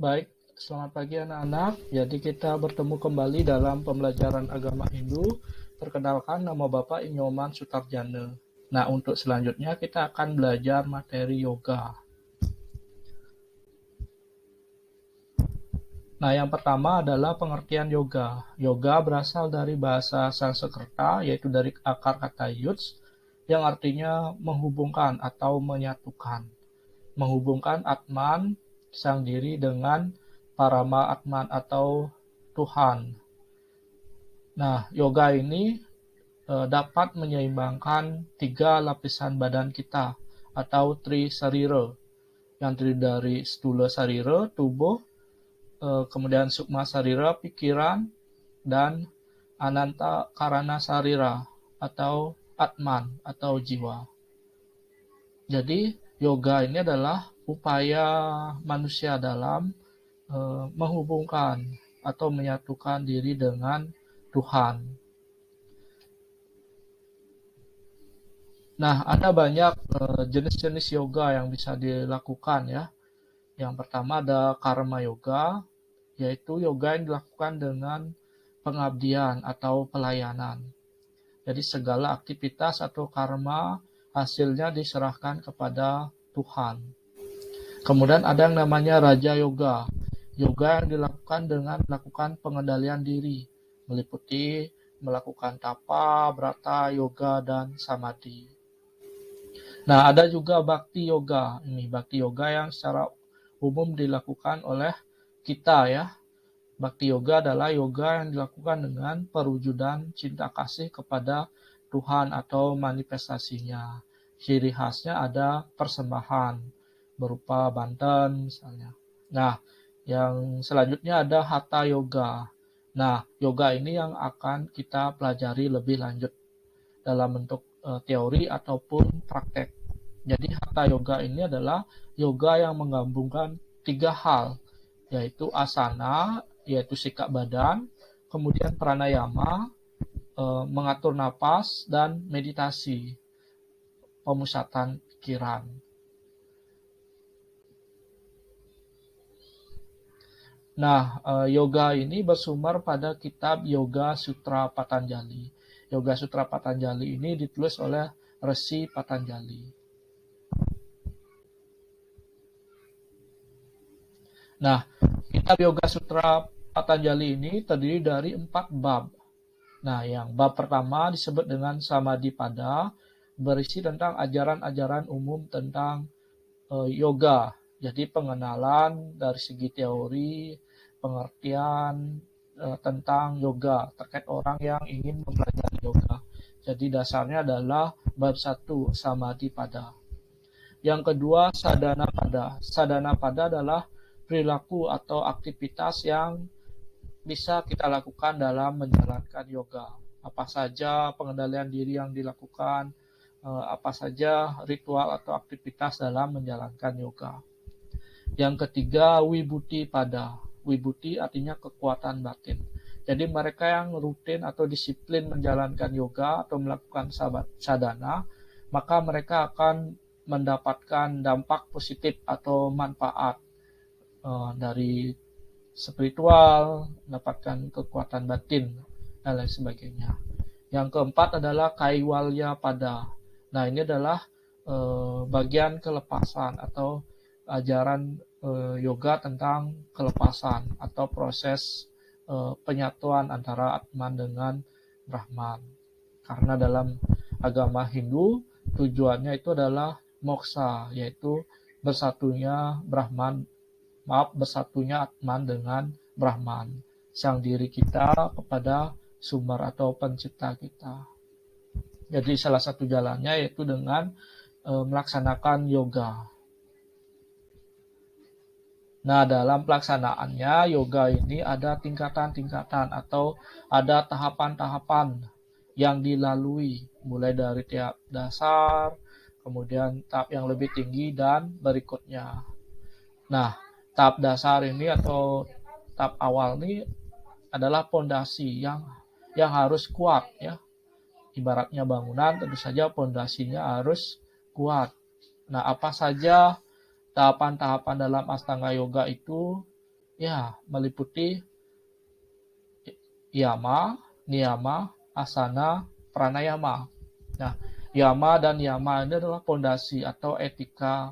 Baik, selamat pagi anak-anak. Jadi kita bertemu kembali dalam pembelajaran agama Hindu. Perkenalkan, nama Bapak Inyoman Sutarjana. Nah, untuk selanjutnya kita akan belajar materi yoga. Nah, yang pertama adalah pengertian yoga. Yoga berasal dari bahasa Sanskerta, yaitu dari akar kata yuds, yang artinya menghubungkan atau menyatukan. Menghubungkan Atman, sang diri, dengan Parama Atman atau Tuhan. Nah, yoga ini dapat menyeimbangkan 3 lapisan badan kita atau Trisarira, yang terdiri dari Stula Sarira, tubuh, kemudian Sukma Sarira, pikiran, dan Ananta Karana Sarira atau Atman atau jiwa. Jadi, yoga ini adalah upaya manusia dalam menghubungkan atau menyatukan diri dengan Tuhan. Nah, ada banyak jenis-jenis yoga yang bisa dilakukan ya. Yang pertama ada karma yoga, yaitu yoga yang dilakukan dengan pengabdian atau pelayanan. Jadi segala aktivitas atau karma hasilnya diserahkan kepada Tuhan. Kemudian ada yang namanya Raja Yoga. Yoga yang dilakukan dengan melakukan pengendalian diri, meliputi melakukan tapa, brata, yoga, dan samadhi. Nah, ada juga Bhakti Yoga. Ini Bhakti Yoga yang secara umum dilakukan oleh kita ya. Bhakti Yoga adalah yoga yang dilakukan dengan perwujudan cinta kasih kepada Tuhan atau manifestasinya. Ciri khasnya ada persembahan berupa banten misalnya. Nah, yang selanjutnya ada Hatha Yoga. Nah, yoga ini yang akan kita pelajari lebih lanjut dalam bentuk teori ataupun praktek. Jadi Hatha Yoga ini adalah yoga yang menggabungkan 3 hal, yaitu asana, yaitu sikap badan, kemudian pranayama, mengatur napas, dan meditasi, pemusatan pikiran. Nah, yoga ini bersumber pada kitab Yoga Sutra Patanjali. Yoga Sutra Patanjali ini ditulis oleh Resi Patanjali. Nah, kitab Yoga Sutra Patanjali ini terdiri dari 4 bab. Nah, yang bab pertama disebut dengan Samadhipada, berisi tentang ajaran-ajaran umum tentang yoga. Jadi pengenalan dari segi teori, pengertian tentang yoga terkait orang yang ingin mempelajari yoga. Jadi dasarnya adalah bab 1 Samadhipada. Yang kedua Sadhana Pada. Sadhana Pada adalah perilaku atau aktivitas yang bisa kita lakukan dalam menjalankan yoga. Apa saja pengendalian diri yang dilakukan, apa saja ritual atau aktivitas dalam menjalankan yoga. Yang ketiga, Wibhuti Pada. Wibhuti artinya kekuatan batin. Jadi mereka yang rutin atau disiplin menjalankan yoga atau melakukan sadhana, maka mereka akan mendapatkan dampak positif atau manfaat dari spiritual, mendapatkan kekuatan batin, dan lain sebagainya. Yang keempat adalah Kaivalya Pada. Nah, ini adalah bagian kelepasan atau ajaran yoga tentang kelepasan atau proses penyatuan antara Atman dengan Brahman. Karena dalam agama Hindu tujuannya itu adalah moksha, yaitu bersatunya Atman dengan Brahman, sang diri kita kepada sumber atau pencipta kita. Jadi salah satu jalannya yaitu dengan melaksanakan yoga. Nah, dalam pelaksanaannya yoga ini ada tingkatan-tingkatan atau ada tahapan-tahapan yang dilalui, mulai dari tahap dasar, kemudian tahap yang lebih tinggi, dan berikutnya. Nah, tahap dasar ini atau tahap awal ini adalah pondasi yang harus kuat ya. Ibaratnya bangunan, tentu saja pondasinya harus kuat. Nah, apa saja tahapan-tahapan dalam Astanga Yoga itu Ya, meliputi yama, niyama, asana, pranayama. Nah, yama dan niyama ini adalah pondasi atau etika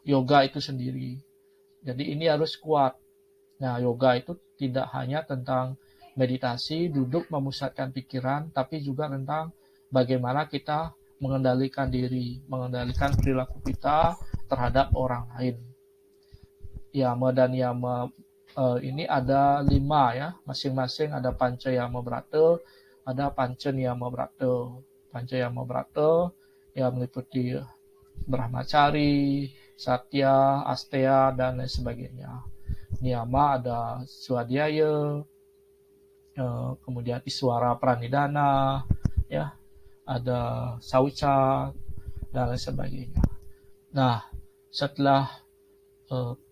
yoga itu sendiri. Jadi ini harus kuat. Nah, yoga itu tidak hanya tentang meditasi, duduk memusatkan pikiran, tapi juga tentang bagaimana kita mengendalikan diri, mengendalikan perilaku kita terhadap orang lain. Yama dan yama ini ada 5 ya, masing-masing ada panca yama brata, ada panca niyama brata. Panca yama brata yang meliputi brahmacari, satya, asteya, dan lain sebagainya. Niyama ada swadhyaya, kemudian iswara pranidana, ya, ada saucha, dan lain sebagainya. Nah, setelah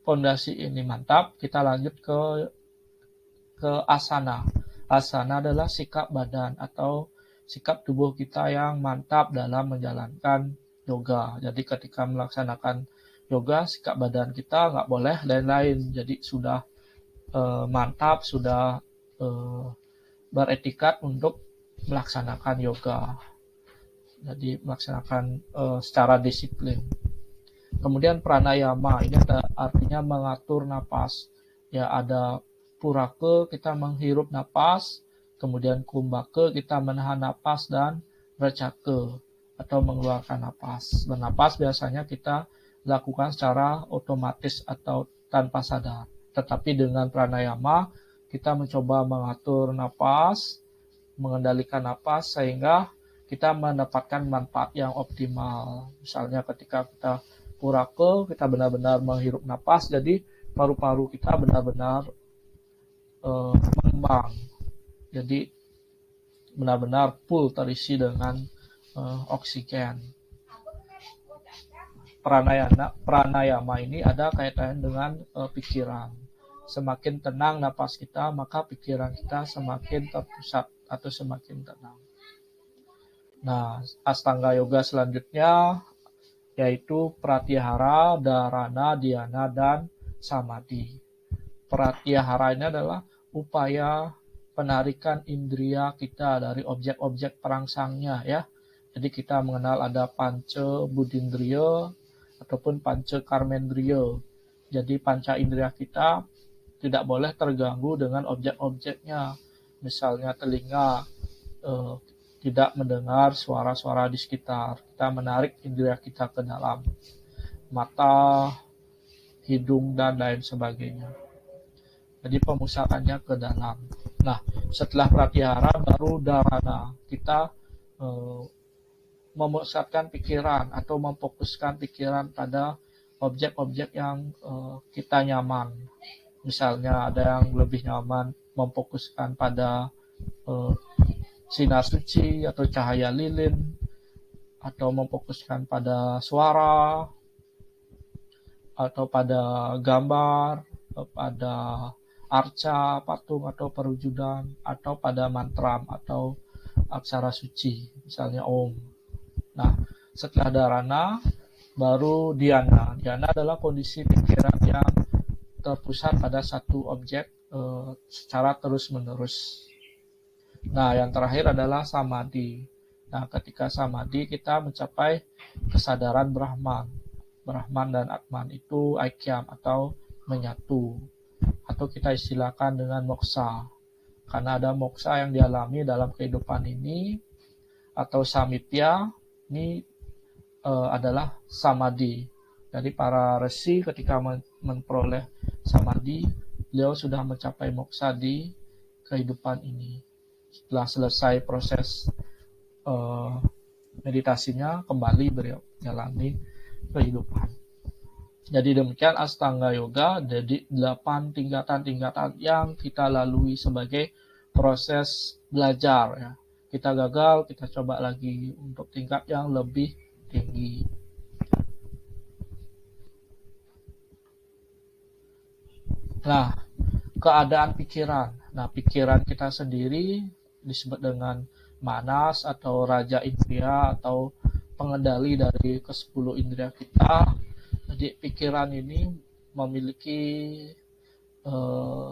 pondasi ini mantap, kita lanjut ke asana. Asana adalah sikap badan atau sikap tubuh kita yang mantap dalam menjalankan yoga. Jadi ketika melaksanakan yoga, sikap badan kita nggak boleh lain-lain. Jadi sudah mantap, sudah beretikat untuk melaksanakan yoga. Jadi melaksanakan secara disiplin. Kemudian pranayama, ini artinya mengatur napas. Ya, ada puraka, kita menghirup napas, kemudian kumbhaka, kita menahan napas, dan recaka atau mengeluarkan napas. Bernapas biasanya kita lakukan secara otomatis atau tanpa sadar. Tetapi dengan pranayama, kita mencoba mengatur napas, mengendalikan napas, sehingga kita mendapatkan manfaat yang optimal. Misalnya ketika kita puraka, kita benar-benar menghirup napas, jadi paru-paru kita benar-benar mengembang. Jadi benar-benar full terisi dengan oksigen. Pranayama ini ada kaitannya dengan pikiran. Semakin tenang napas kita, maka pikiran kita semakin terpusat atau semakin tenang. Nah, Astanga Yoga selanjutnya yaitu pratyahara, dharana, dhyana, dan samadhi. Pratyahara ini adalah upaya penarikan indria kita dari objek-objek perangsangnya ya. Jadi kita mengenal ada panca budindriya ataupun panca karmendriya. Jadi panca indria kita tidak boleh terganggu dengan objek-objeknya. Misalnya telinga tidak mendengar suara-suara di sekitar. Kita menarik indera kita ke dalam. Mata, hidung, dan lain sebagainya. Jadi pemusatannya ke dalam. Nah, setelah pratyahara baru dharana. Kita memusatkan pikiran atau memfokuskan pikiran pada objek-objek yang kita nyaman. Misalnya ada yang lebih nyaman memfokuskan pada sinar suci atau cahaya lilin, atau memfokuskan pada suara, atau pada gambar, pada arca, patung, atau perwujudan, atau pada mantra atau aksara suci, misalnya Om. Nah, setelah dharana, baru dhyana. Dhyana adalah kondisi pikiran yang terpusat pada satu objek secara terus-menerus. Nah, yang terakhir adalah samadhi. Nah, ketika samadhi kita mencapai kesadaran Brahman. Brahman dan Atman itu aikyam atau menyatu. Atau kita istilahkan dengan moksa. Karena ada moksa yang dialami dalam kehidupan ini. Atau samitya, ini adalah samadhi. Jadi para resi ketika memperoleh samadhi, beliau sudah mencapai moksa di kehidupan ini. Setelah selesai proses meditasinya, kembali beliau jalani kehidupan. Jadi demikian Astanga Yoga, jadi 8 tingkatan-tingkatan yang kita lalui sebagai proses belajar ya. Kita gagal, kita coba lagi untuk tingkat yang lebih tinggi. Nah, keadaan pikiran. Nah, pikiran kita sendiri disebut dengan manas atau raja indria atau pengendali dari ke-10 indria kita. Jadi pikiran ini memiliki eh,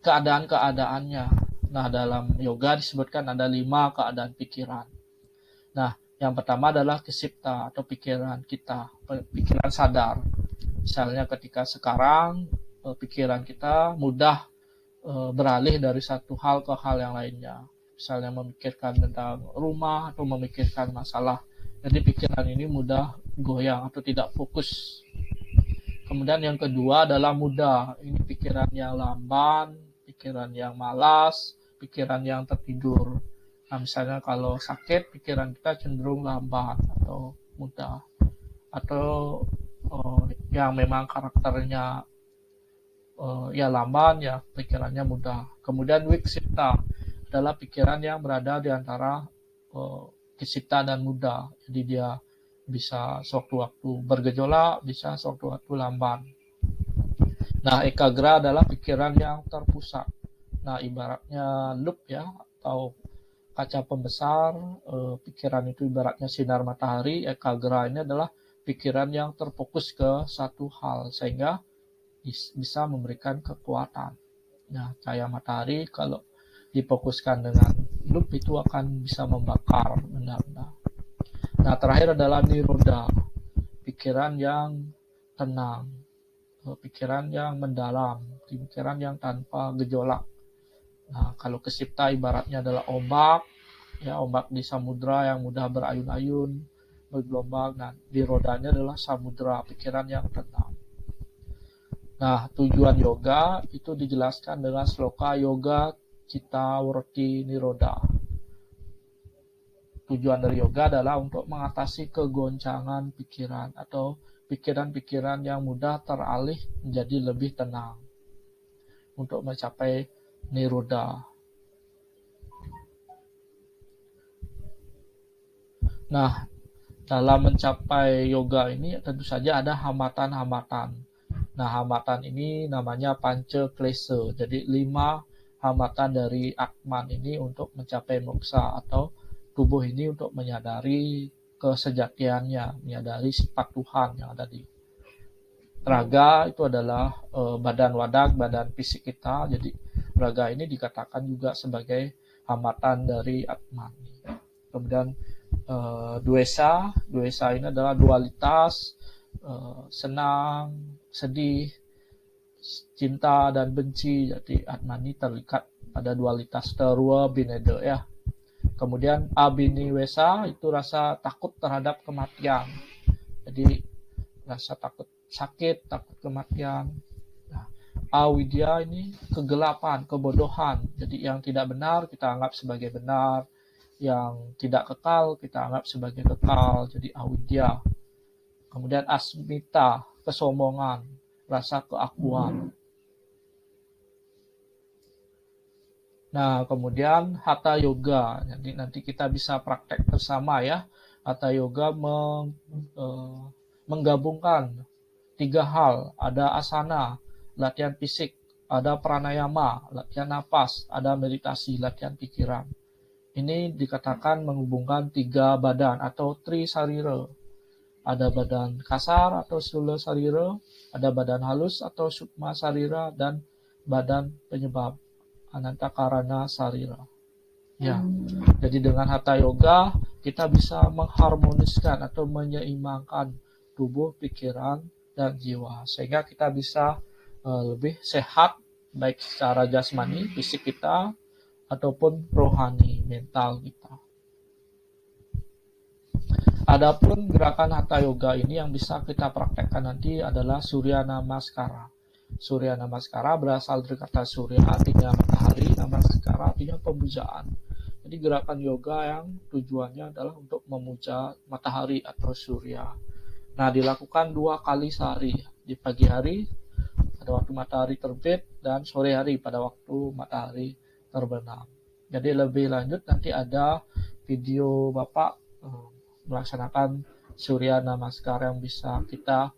keadaan-keadaannya. Nah, dalam yoga disebutkan ada 5 keadaan pikiran. Nah, yang pertama adalah kesipta atau pikiran kita, pikiran sadar. Misalnya ketika sekarang pikiran kita mudah beralih dari satu hal ke hal yang lainnya. Misalnya memikirkan tentang rumah atau memikirkan masalah. Jadi pikiran ini mudah goyang atau tidak fokus. Kemudian yang kedua adalah mudah. Ini pikiran yang lamban, pikiran yang malas, pikiran yang tertidur. Nah, misalnya kalau sakit, pikiran kita cenderung lamban atau mudah. Atau yang memang karakternya ya lamban, ya pikirannya mudah. Kemudian wiksipta adalah pikiran yang berada di antara kesipta dan mudah. Jadi dia bisa sewaktu-waktu bergejolak, bisa sewaktu-waktu lamban. Nah, ekagra adalah pikiran yang terpusat. Nah, ibaratnya loop ya, atau kaca pembesar, pikiran itu ibaratnya sinar matahari, ekagra ini adalah pikiran yang terfokus ke satu hal, sehingga bisa memberikan kekuatan. Nah, cahaya matahari kalau difokuskan dengan loop itu akan bisa membakar benda-benda. Nah, terakhir adalah niroda, pikiran yang tenang, pikiran yang mendalam, pikiran yang tanpa gejolak. Nah, kalau kesipta ibaratnya adalah ombak, ya ombak di samudra yang mudah berayun-ayun, bergelombang. Nah, nirodanya adalah samudra, pikiran yang tenang. Nah, tujuan yoga itu dijelaskan dengan sloka yoga citta vritti niroda. Tujuan dari yoga adalah untuk mengatasi kegoncangan pikiran atau pikiran-pikiran yang mudah teralih menjadi lebih tenang untuk mencapai niroda. Nah, dalam mencapai yoga ini tentu saja ada hambatan-hambatan. Nah, hambatan ini namanya panca klesa. Jadi 5 hambatan dari Atman ini untuk mencapai moksa, atau tubuh ini untuk menyadari kesejatiannya, menyadari sifat Tuhan yang ada di raga. Itu adalah badan wadak, badan fisik kita. Jadi raga ini dikatakan juga sebagai hambatan dari Atman. Kemudian duesa ini adalah dualitas, senang, sedih, cinta dan benci. Jadi Atmani terikat pada dualitas terua bineda ya. Kemudian abiniwesa itu rasa takut terhadap kematian. Jadi rasa takut sakit, takut kematian. Nah, awidya ini kegelapan, kebodohan. Jadi yang tidak benar kita anggap sebagai benar, yang tidak kekal kita anggap sebagai kekal. Jadi awidya. Kemudian asmita, kesombongan, rasa keakuan. Nah, kemudian hatha yoga. Jadi nanti kita bisa praktek bersama ya. Hatha yoga menggabungkan 3 hal. Ada asana, latihan fisik. Ada pranayama, latihan napas. Ada meditasi, latihan pikiran. Ini dikatakan menghubungkan 3 badan atau trisarira. Ada badan kasar atau stula sarira, ada badan halus atau sukma sarira, dan badan penyebab anantakarana sarira. Ya, jadi dengan hatha yoga kita bisa mengharmoniskan atau menyeimbangkan tubuh, pikiran, dan jiwa, sehingga kita bisa lebih sehat baik secara jasmani, fisik kita, ataupun rohani, mental kita. Adapun gerakan hatha yoga ini yang bisa kita praktekkan nanti adalah Surya Namaskara. Surya Namaskara berasal dari kata Surya, artinya matahari, Namaskara artinya pemujaan. Jadi gerakan yoga yang tujuannya adalah untuk memuja matahari atau Surya. Nah, dilakukan 2 kali sehari, di pagi hari pada waktu matahari terbit, dan sore hari pada waktu matahari terbenam. Jadi lebih lanjut nanti ada video Bapak melaksanakan Surya Namaskara yang bisa kita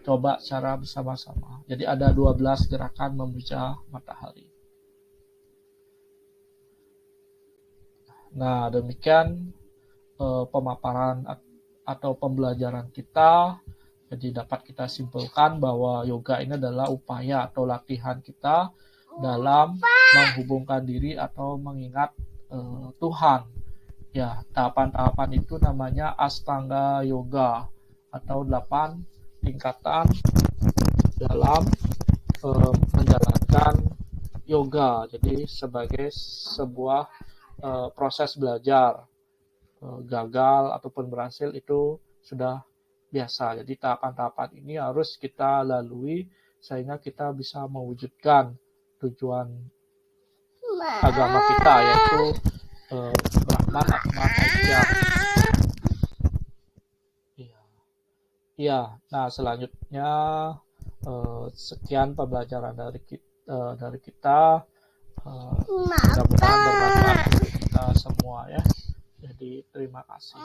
coba secara bersama-sama. Jadi ada 12 gerakan memuja matahari. Nah, demikian pemaparan atau pembelajaran kita Jadi dapat kita simpulkan bahwa yoga ini adalah upaya atau latihan kita dalam menghubungkan diri atau mengingat Tuhan. Ya, tahapan-tahapan itu namanya Astanga Yoga atau 8 tingkatan dalam menjalankan yoga. Jadi sebagai sebuah proses belajar, gagal ataupun berhasil itu sudah biasa. Jadi tahapan-tahapan ini harus kita lalui sehingga kita bisa mewujudkan tujuan agama kita, yaitu Brahman Atma Kaisyah. Iya. Nah, selanjutnya sekian pembelajaran dari kita. Mudah-mudahan bermanfaat untuk kita semua ya. Jadi terima kasih.